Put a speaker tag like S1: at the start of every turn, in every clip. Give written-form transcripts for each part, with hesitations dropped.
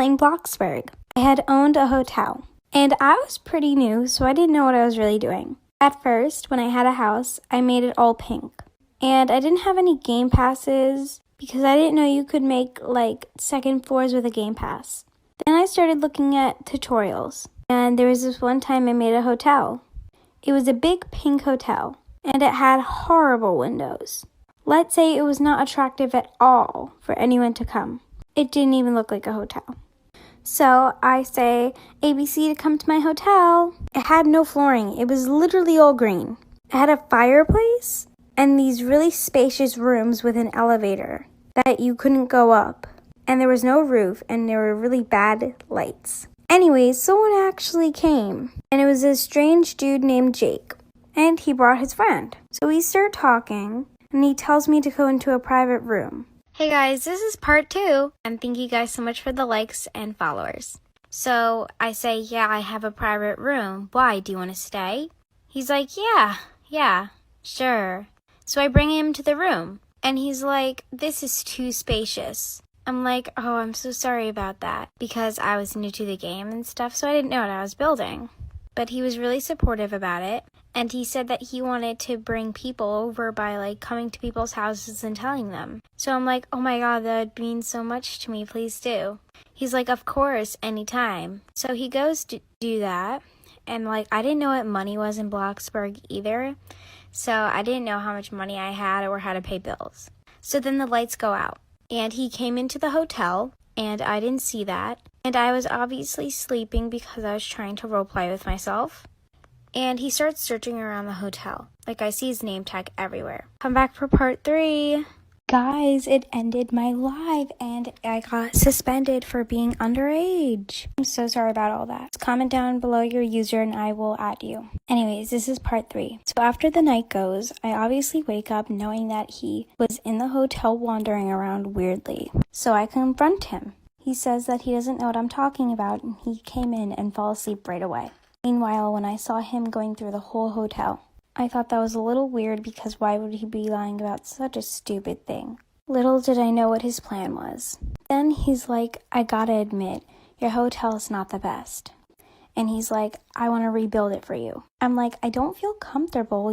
S1: in Bloxburg. I had owned a hotel, and I was pretty new, so I didn't know what I was really doing. At first, when I had a house, I made it all pink. And I didn't have any game passes because I didn't know you could make second floors with a game pass. Then I started looking at tutorials, and there was this one time I made a hotel. It was a big pink hotel, and it had horrible windows. Let's say it was not attractive at all for anyone to come. It didn't even look like a hotel. So I say, ABC to come to my hotel. It had no flooring. It was literally all green. It had a fireplace and these really spacious rooms with an elevator that you couldn't go up. And there was no roof and there were really bad lights. Anyways, someone actually came. And it was a strange dude named Jake. And he brought his friend. So we start talking and he tells me to go into a private room. Hey guys, this is part 2, and thank you guys so much for the likes and followers. So I say, yeah, I have a private room. Why, do you want to stay? He's like, yeah, sure. So I bring him to the room, and he's like, this is too spacious. I'm like, oh, I'm so sorry about that, because I was new to the game and stuff, so I didn't know what I was building. But he was really supportive about it, and he said that he wanted to bring people over by coming to people's houses and telling them. So I'm like, oh my god, that would mean so much to me, please do. He's like, of course, anytime. So he goes to do that, and I didn't know what money was in Bloxburg either, so I didn't know how much money I had or how to pay bills. So then the lights go out, and he came into the hotel, and I didn't see that. And I was obviously sleeping because I was trying to roleplay with myself. And he starts searching around the hotel. I see his name tag everywhere. Come back for part 3. Guys, it ended my live and I got suspended for being underage. I'm so sorry about all that. Just comment down below your user and I will add you. Anyways, this is part 3. So after the night goes, I obviously wake up knowing that he was in the hotel wandering around weirdly. So I confront him. He says that he doesn't know what I'm talking about and he came in and fell asleep right away. Meanwhile, when I saw him going through the whole hotel, I thought that was a little weird because why would he be lying about such a stupid thing? Little did I know what his plan was. Then he's like, I gotta admit, your hotel is not the best. And he's like, I want to rebuild it for you. I'm like, I don't feel comfortable,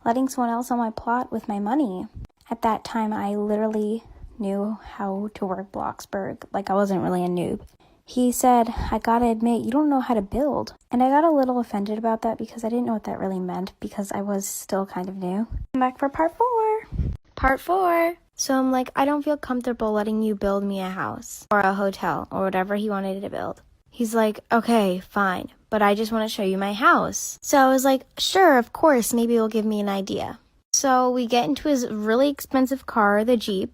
S1: letting someone else on my plot with my money. At that time, I literally knew how to work Bloxburg. I wasn't really a noob. He said, I gotta admit, you don't know how to build. And I got a little offended about that because I didn't know what that really meant because I was still kind of new. I'm back for part 4. Part 4. So I'm like, I don't feel comfortable letting you build me a house or a hotel or whatever he wanted to build. He's like, okay, fine, but I just want to show you my house. So I was like, sure, of course, maybe you'll give me an idea. So we get into his really expensive car, the Jeep.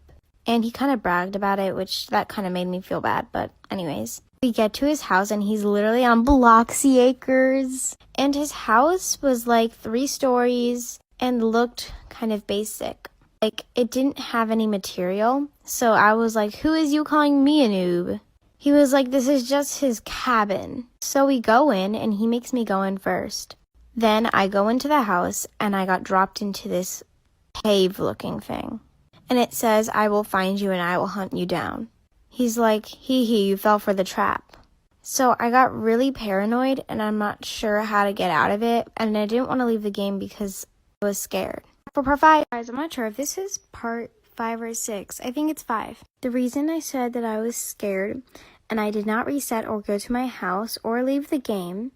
S1: And he kind of bragged about it, which that kind of made me feel bad. But anyways, we get to his house and he's literally on Bloxy Acres. And his house was 3 stories and looked kind of basic. It didn't have any material. So I was like, who is you calling me a noob? He was like, this is just his cabin. So we go in and he makes me go in first. Then I go into the house and I got dropped into this cave looking thing. And it says, I will find you and I will hunt you down. He's like, hee, you fell for the trap. So I got really paranoid and I'm not sure how to get out of it. And I didn't want to leave the game because I was scared. For part 5, guys, I'm not sure if this is part 5 or 6. I think it's 5. The reason I said that I was scared and I did not reset or go to my house or leave the game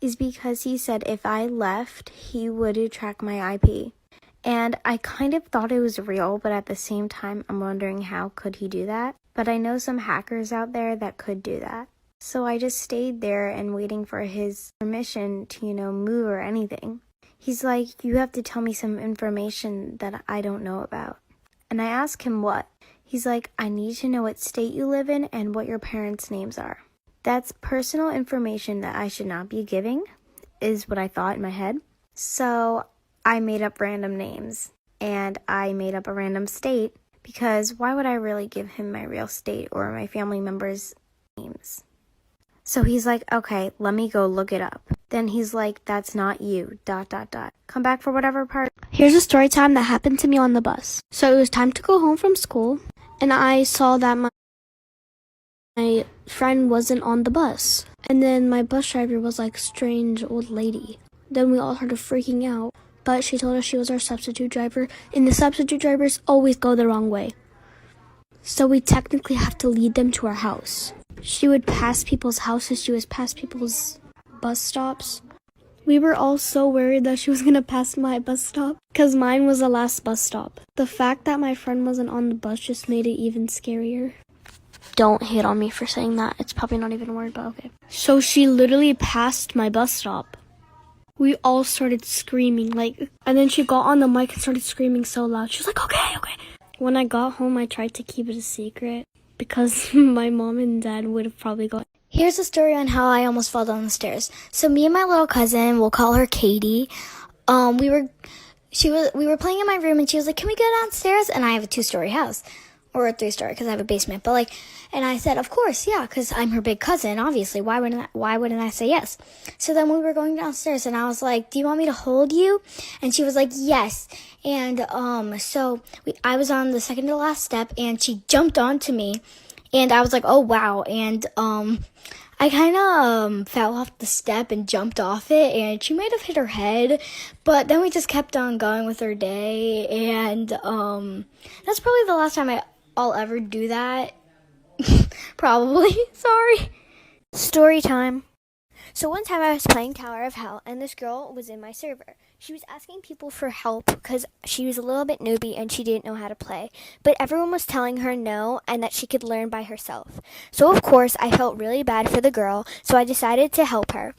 S1: is because he said if I left, he would track my IP. And I kind of thought it was real, but at the same time, I'm wondering how could he do that? But I know some hackers out there that could do that. So I just stayed there and waiting for his permission to, move or anything. He's like, you have to tell me some information that I don't know about. And I asked him what. He's like, I need to know what state you live in and what your parents' names are. That's personal information that I should not be giving, is what I thought in my head. So I made up random names and I made up a random state because why would I really give him my real state or my family members' names? So he's like, okay, let me go look it up. Then he's like, that's not you, ... Come back for whatever part.
S2: Here's a story time that happened to me on the bus. So it was time to go home from school and I saw that my My friend wasn't on the bus. And then my bus driver was like strange old lady. Then we all started freaking out. But she told us she was our substitute driver, and the substitute drivers always go the wrong way. So we technically have to lead them to our house. She would pass people's houses, she would pass people's bus stops. We were all so worried that she was gonna pass my bus stop, because mine was the last bus stop. The fact that my friend wasn't on the bus just made it even scarier. Don't hate on me for saying that. It's probably not even a word, but okay. So she literally passed my bus stop. We all started screaming, and then she got on the mic and started screaming so loud. She was like, okay. When I got home, I tried to keep it a secret because my mom and dad would have probably gone.
S3: Here's a story on how I almost fell down the stairs. So me and my little cousin, we'll call her Katie, we were playing in my room, and she was like, can we go downstairs? And I have a 2-story house. Or a 3-story, because I have a basement. But and I said, of course, yeah, because I'm her big cousin, obviously. Why wouldn't I say yes? So then we were going downstairs, and I was like, do you want me to hold you? And she was like, yes. And I was on the second to last step, and she jumped onto me, and I was like, oh wow. And I kind of fell off the step and jumped off it, and she might have hit her head, but then we just kept on going with our day, and that's probably the last time I'll ever do that. Probably. Sorry.
S4: Story time. So one time I was playing Tower of Hell, and this girl was in my server. She was asking people for help because she was a little bit newbie and she didn't know how to play. But everyone was telling her no and that she could learn by herself. So of course I felt really bad for the girl, so I decided to help her.